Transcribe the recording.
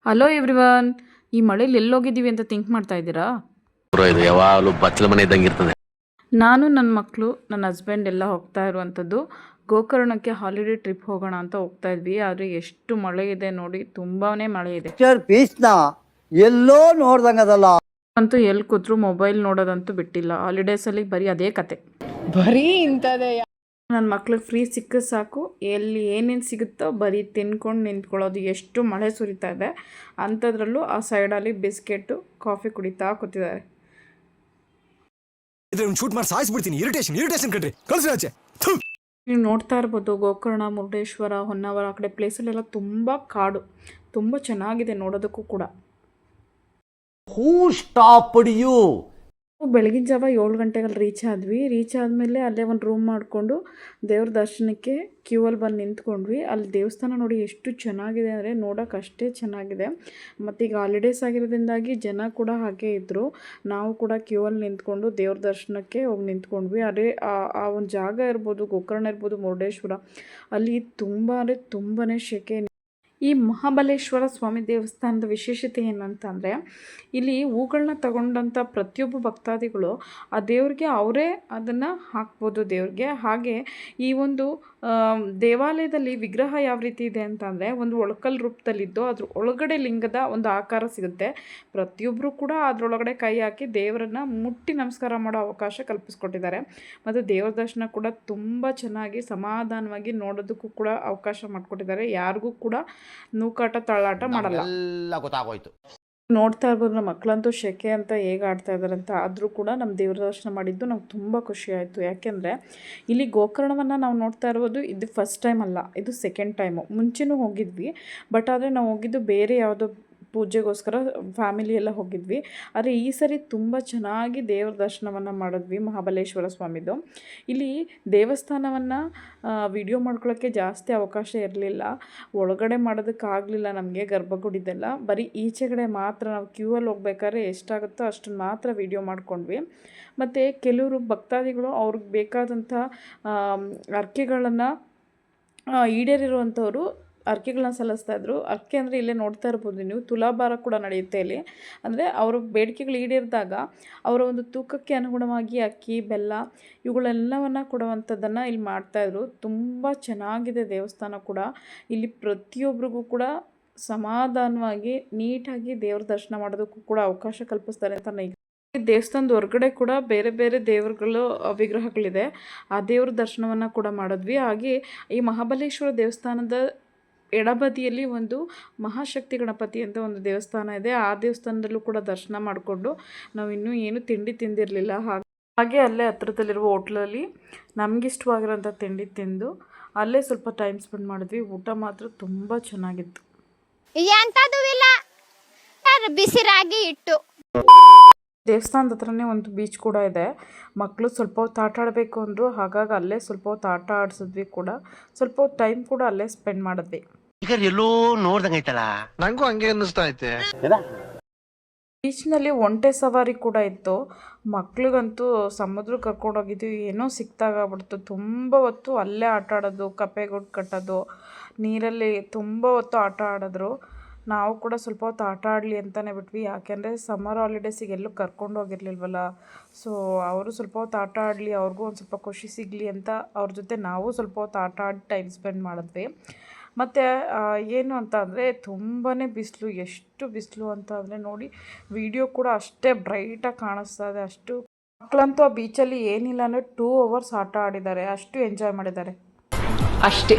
Hello everyone. ಈ ಮಳೇಲಿ ಎಲ್ಲೋಗಿದ್ದೀವಿ ಅಂತ ಥಿಂಕ್ ಮಾಡ್ತಾ ಇದ್ದೀರಾ? ಇದು ಯಾವಾಗಲೂ ಬಚ್ಚಲ ಮನೆ ಇದ್ದಂಗೆ ಇರ್ತದೆ. ನಾನು ನನ್ನ ಮಕ್ಕಳು ನನ್ನ ಹಸ್ಬೆಂಡ್ ಎಲ್ಲ ಹೋಗ್ತಾ ಇರುವಂಥದ್ದು ಗೋಕರ್ಣಕ್ಕೆ ಹಾಲಿಡೇ ಟ್ರಿಪ್ ಹೋಗೋಣ ಅಂತ ಹೋಗ್ತಾ ಇದ್ವಿ. ಆದರೆ ಎಷ್ಟು ಮಳೆ ಇದೆ ನೋಡಿ, ತುಂಬಾ ಮಳೆ ಇದೆ. ಪೀಸ್ನ ಎಲ್ಲೋ ನೋಡ್ದಂಗದಲ್ಲ ಅಂತೂ ಎಲ್ಲಿ ಕೂತ್ರು ಮೊಬೈಲ್ ನೋಡೋದಂತೂ ಬಿಟ್ಟಿಲ್ಲ. ಹಾಲಿಡೇಸಲ್ಲಿ ಬರೀ ಅದೇ ಕತೆ, ಬರೀ ಇಂಥದೇ. ನನ್ನ ಮಕ್ಳಿಗೆ ಫ್ರೀ ಸಿಕ್ಕ ಸಾಕು, ಎಲ್ಲಿ ಏನೇನು ಸಿಗುತ್ತೋ ಬರೀ ತಿನ್ಕೊಂಡು ನಿಂತ್ಕೊಳ್ಳೋದು. ಎಷ್ಟು ಮಳೆ ಸುರಿತಾ ಇದೆ ಅಂಥದ್ರಲ್ಲೂ ಆ ಸೈಡಲ್ಲಿ ಬಿಸ್ಕೆಟು ಕಾಫಿ ಕುಡಿತಾ ಕೂತಿದ್ದಾರೆ. ಶೂಟ್ ಮಾಡಿ ಸಾಯಿಸ್ಬಿಡ್ತೀನಿ. ಇರಿಟೇಷನ್ ಕಣ್ರಿ, ಕಳ್ಸಿ ಆಚೆ. ನೀವು ನೋಡ್ತಾ ಇರ್ಬೋದು, ಗೋಕರ್ಣ, ಮುರುಡೇಶ್ವರ, ಹೊನ್ನಾವರ ಆ ಕಡೆ ಪ್ಲೇಸಲ್ಲೆಲ್ಲ ತುಂಬ ಕಾಡು, ತುಂಬ ಚೆನ್ನಾಗಿದೆ ನೋಡೋದಕ್ಕೂ ಕೂಡ. ಹೂ ಸ್ಟಾಪ್ಡ್ ಯು? ಬೆಳಗಿನ ಜಾವ 7 ಗಂಟೆಗೆ ರೀಚ್ ಆದಮೇಲೆ ಅಲ್ಲೇ ಒಂದು ರೂಮ್ ಮಾಡಿಕೊಂಡು ದೇವ್ರ ದರ್ಶನಕ್ಕೆ ಕ್ಯೂ ಅಲ್ಲಿ ಬಂದು ನಿಂತ್ಕೊಂಡ್ವಿ. ಅಲ್ಲಿ ದೇವಸ್ಥಾನ ನೋಡಿ ಎಷ್ಟು ಚೆನ್ನಾಗಿದೆ ಅಂದರೆ ನೋಡೋಕೆ ಅಷ್ಟೇ ಚೆನ್ನಾಗಿದೆ. ಮತ್ತು ಈಗ ಹಾಲಿಡೇಸ್ ಆಗಿರೋದ್ರಿಂದಾಗಿ ಜನ ಕೂಡ ಹಾಗೆ ಇದ್ದರು. ನಾವು ಕೂಡ ಕ್ಯೂ ಅಲ್ಲಿ ನಿಂತ್ಕೊಂಡು ದೇವ್ರ ದರ್ಶನಕ್ಕೆ ಹೋಗಿ ನಿಂತ್ಕೊಂಡ್ವಿ. ಅದೇ ಆ ಒಂದು ಜಾಗ ಇರ್ಬೋದು, ಗೋಕರ್ಣ ಇರ್ಬೋದು, ಮುರುಡೇಶ್ವರ, ಅಲ್ಲಿ ತುಂಬ ಅಂದರೆ ತುಂಬಾ ಸೆಕೆ. ಈ ಮಹಾಬಲೇಶ್ವರ ಸ್ವಾಮಿ ದೇವಸ್ಥಾನದ ವಿಶೇಷತೆ ಏನಂತಂದರೆ, ಇಲ್ಲಿ ಹೂಗಳನ್ನ ತಗೊಂಡಂಥ ಪ್ರತಿಯೊಬ್ಬ ಭಕ್ತಾದಿಗಳು ಆ ದೇವ್ರಿಗೆ ಅವರೇ ಅದನ್ನು ಹಾಕ್ಬೋದು ದೇವ್ರಿಗೆ. ಹಾಗೆ ಈ ಒಂದು ದೇವಾಲಯದಲ್ಲಿ ವಿಗ್ರಹ ಯಾವ ರೀತಿ ಇದೆ ಅಂತಂದರೆ, ಒಂದು ಒಳಕಲ್ ರೂಪದಲ್ಲಿದ್ದು ಅದ್ರ ಒಳಗಡೆ ಲಿಂಗದ ಒಂದು ಆಕಾರ ಸಿಗುತ್ತೆ. ಪ್ರತಿಯೊಬ್ಬರು ಕೂಡ ಅದರೊಳಗಡೆ ಕೈ ಹಾಕಿ ದೇವರನ್ನು ಮುಟ್ಟಿ ನಮಸ್ಕಾರ ಮಾಡೋ ಅವಕಾಶ ಕಲ್ಪಿಸ್ಕೊಟ್ಟಿದ್ದಾರೆ. ಮತ್ತು ದೇವ್ರ ದರ್ಶನ ಕೂಡ ತುಂಬ ಚೆನ್ನಾಗಿ ಸಮಾಧಾನವಾಗಿ ನೋಡೋದಕ್ಕೂ ಕೂಡ ಅವಕಾಶ ಮಾಡಿಕೊಟ್ಟಿದ್ದಾರೆ. ಯಾರಿಗೂ ಕೂಡ ನೂಕಾಟ ತಳ್ಳಾಟ ಮಾಡಲ್ಲ. ಎಲ್ಲ ಗೊತ್ತಾಗೋಯ್ತು. ನೋಡ್ತಾ ಇರ್ಬೋದು, ನಮ್ಮ ಮಕ್ಕಳಂತೂ ಶೆಕೆ ಅಂತ ಹೇಗೆ ಆಡ್ತಾ ಇದ್ದಾರೆ ಅಂತ. ಆದರೂ ಕೂಡ ನಮ್ಮ ದೇವ್ರ ದರ್ಶನ ಮಾಡಿದ್ದು ನಮ್ಗೆ ತುಂಬ ಖುಷಿ ಆಯಿತು. ಯಾಕೆಂದರೆ ಇಲ್ಲಿ ಗೋಕರ್ಣವನ್ನು ನಾವು ನೋಡ್ತಾ ಇರ್ಬೋದು, ಇದು ಫಸ್ಟ್ ಟೈಮ್ ಅಲ್ಲ, ಇದು ಸೆಕೆಂಡ್ ಟೈಮು. ಮುಂಚೆನೂ ಹೋಗಿದ್ವಿ, ಬಟ್ ಆದರೆ ನಾವು ಹೋಗಿದ್ದು ಬೇರೆ ಯಾವುದೋ ಪೂಜೆಗೋಸ್ಕರ ಫ್ಯಾಮಿಲಿ ಎಲ್ಲ ಹೋಗಿದ್ವಿ. ಆದರೆ ಈ ಸರಿ ತುಂಬ ಚೆನ್ನಾಗಿ ದೇವ್ರ ದರ್ಶನವನ್ನು ಮಾಡಿದ್ವಿ ಮಹಾಬಲೇಶ್ವರ ಸ್ವಾಮಿದು. ಇಲ್ಲಿ ದೇವಸ್ಥಾನವನ್ನು ವಿಡಿಯೋ ಮಾಡ್ಕೊಳ್ಳೋಕ್ಕೆ ಜಾಸ್ತಿ ಅವಕಾಶ ಇರಲಿಲ್ಲ, ಒಳಗಡೆ ಮಾಡೋದಕ್ಕಾಗಲಿಲ್ಲ ನಮಗೆ ಗರ್ಭಗುಡಿದೆಲ್ಲ. ಬರೀ ಈಚೆಗಡೆ ಮಾತ್ರ ನಾವು ಕ್ಯೂ ಅಲ್ಲಿ ಹೋಗ್ಬೇಕಾದ್ರೆ ಎಷ್ಟಾಗುತ್ತೋ ಅಷ್ಟನ್ನು ಮಾತ್ರ ವಿಡಿಯೋ ಮಾಡ್ಕೊಂಡ್ವಿ. ಮತ್ತು ಕೆಲವರು ಭಕ್ತಾದಿಗಳು ಅವ್ರಿಗೆ ಬೇಕಾದಂಥ ಅರ್ಕೆಗಳನ್ನು ಈಡೇರಿರುವಂಥವ್ರು ಅರ್ಕೆಗಳನ್ನ ಸಲ್ಲಿಸ್ತಾಯಿದ್ರು. ಅರ್ಕೆ ಅಂದರೆ ಇಲ್ಲೇ ನೋಡ್ತಾ ಇರ್ಬೋದು ನೀವು, ತುಲಾಭಾರ ಕೂಡ ನಡೆಯುತ್ತೆ ಇಲ್ಲಿ. ಅಂದರೆ ಅವ್ರ ಬೇಡಿಕೆಗಳು ಈಡೇರಿದಾಗ ಅವರ ಒಂದು ತೂಕಕ್ಕೆ ಅನುಗುಣವಾಗಿ ಅಕ್ಕಿ, ಬೆಲ್ಲ ಇವುಗಳೆಲ್ಲವನ್ನು ಕೊಡುವಂಥದ್ದನ್ನು ಇಲ್ಲಿ ಮಾಡ್ತಾಯಿದ್ರು. ತುಂಬ ಚೆನ್ನಾಗಿದೆ ದೇವಸ್ಥಾನ ಕೂಡ. ಇಲ್ಲಿ ಪ್ರತಿಯೊಬ್ಬರಿಗೂ ಕೂಡ ಸಮಾಧಾನವಾಗಿ ನೀಟಾಗಿ ದೇವ್ರ ದರ್ಶನ ಮಾಡೋದಕ್ಕೂ ಕೂಡ ಅವಕಾಶ ಕಲ್ಪಿಸ್ತಾರೆ ಅಂತ ದೇವಸ್ಥಾನದ ಹೊರಗಡೆ ಕೂಡ ಬೇರೆ ಬೇರೆ ದೇವರುಗಳು ವಿಗ್ರಹಗಳಿದೆ. ಆ ದೇವ್ರ ದರ್ಶನವನ್ನು ಕೂಡ ಮಾಡಿದ್ವಿ. ಹಾಗೆ ಈ ಮಹಾಬಲೇಶ್ವರ ದೇವಸ್ಥಾನದ ಎಡಬದಿಯಲ್ಲಿ ಒಂದು ಮಹಾಶಕ್ತಿ ಗಣಪತಿ ಅಂತ ಒಂದು ದೇವಸ್ಥಾನ ಇದೆ. ಆ ದೇವಸ್ಥಾನದಲ್ಲೂ ಕೂಡ ದರ್ಶನ ಮಾಡಿಕೊಂಡು ನಾವು ಇನ್ನೂ ಏನು ತಿಂಡಿ ತಿಂದಿರಲಿಲ್ಲ. ಹಾಗೆ ಅಲ್ಲೇ ಹತ್ರದಲ್ಲಿರುವ ಹೋಟ್ಲಲ್ಲಿ ನಮಗಿಷ್ಟವಾಗಿರೋಂಥ ತಿಂಡಿ ತಿಂದು ಅಲ್ಲೇ ಸ್ವಲ್ಪ ಟೈಮ್ ಸ್ಪೆಂಡ್ ಮಾಡಿದ್ವಿ. ಊಟ ಮಾತ್ರ ತುಂಬ ಚೆನ್ನಾಗಿತ್ತು. ಬಿಸಿ ರಾಗಿ ಇಟ್ಟು ದೇವಸ್ಥಾನದ ಹತ್ರನೇ ಒಂದು ಬೀಚ್ ಕೂಡ ಇದೆ. ಮಕ್ಕಳು ಸ್ವಲ್ಪ ಹೊತ್ತು ಆಟ ಆಡಬೇಕು ಅಂದರು, ಹಾಗಾಗಿ ಅಲ್ಲೇ ಸ್ವಲ್ಪ ಹೊತ್ತು ಆಟ ಆಡಿಸಿದ್ವಿ ಕೂಡ. ಸ್ವಲ್ಪ ಹೊತ್ತು ಟೈಮ್ ಕೂಡ ಅಲ್ಲೇ ಸ್ಪೆಂಡ್ ಮಾಡಿದ್ವಿ. ಎಲ್ಲೋ ನೋಡ್ದಂಗೈತಲ್ಲ, ನಂಗೂ ಹಂಗೆ ಅನ್ನಿಸ್ತಾ ಐತೆ. ಬೀಚ್ನಲ್ಲಿ ಒಂಟೆ ಸವಾರಿ ಕೂಡ ಇತ್ತು. ಮಕ್ಳಿಗಂತೂ ಸಮುದ್ರಕ್ಕೆ ಕರ್ಕೊಂಡೋಗಿದ್ವಿ, ಏನೋ ಸಿಕ್ತಾಗ್ಬಿಡ್ತು. ತುಂಬ ಹೊತ್ತು ಅಲ್ಲೇ ಆಟ ಆಡೋದು, ಕಪ್ಪೆಗುಡ್ ಕಟ್ಟೋದು, ನೀರಲ್ಲಿ ತುಂಬ ಹೊತ್ತು ಆಟ ಆಡಿದ್ರು. ನಾವು ಕೂಡ ಸ್ವಲ್ಪ ಹೊತ್ತು ಆಟ ಆಡಲಿ ಅಂತಲೇ ಬಿಟ್ವಿ. ಯಾಕೆಂದರೆ ಸಮ್ಮರ್ ಹಾಲಿಡೇಸಿಗೆ ಎಲ್ಲೂ ಕರ್ಕೊಂಡು ಹೋಗಿರ್ಲಿಲ್ವಲ್ಲ. ಸೊ ಅವರು ಸ್ವಲ್ಪ ಹೊತ್ತು ಆಟ ಆಡಲಿ, ಅವ್ರಿಗೂ ಒಂದು ಸ್ವಲ್ಪ ಖುಷಿ ಸಿಗಲಿ ಅಂತ ಅವ್ರ ಜೊತೆ ನಾವು ಸ್ವಲ್ಪ ಹೊತ್ತು ಆಟ ಆಡಿ ಟೈಮ್ ಸ್ಪೆಂಡ್ ಮಾಡಿದ್ವಿ. ಮತ್ತು ಏನು ಅಂತ ಅಂದರೆ ತುಂಬಾ ಬಿಸಿಲು, ಎಷ್ಟು ಬಿಸಿಲು ಅಂತ ಅಂದರೆ ನೋಡಿ, ವಿಡಿಯೋ ಕೂಡ ಅಷ್ಟೇ ಬ್ರೈಟಾಗಿ ಕಾಣಿಸ್ತಾ ಇದೆ. ಅಷ್ಟು ಮಕ್ಕಳಂತೂ ಆ ಬೀಚಲ್ಲಿ ಏನಿಲ್ಲ ಅಂದರೆ 2 hours ಆಟ ಆಡಿದ್ದಾರೆ, ಅಷ್ಟು ಎಂಜಾಯ್ ಮಾಡಿದ್ದಾರೆ ಅಷ್ಟೇ.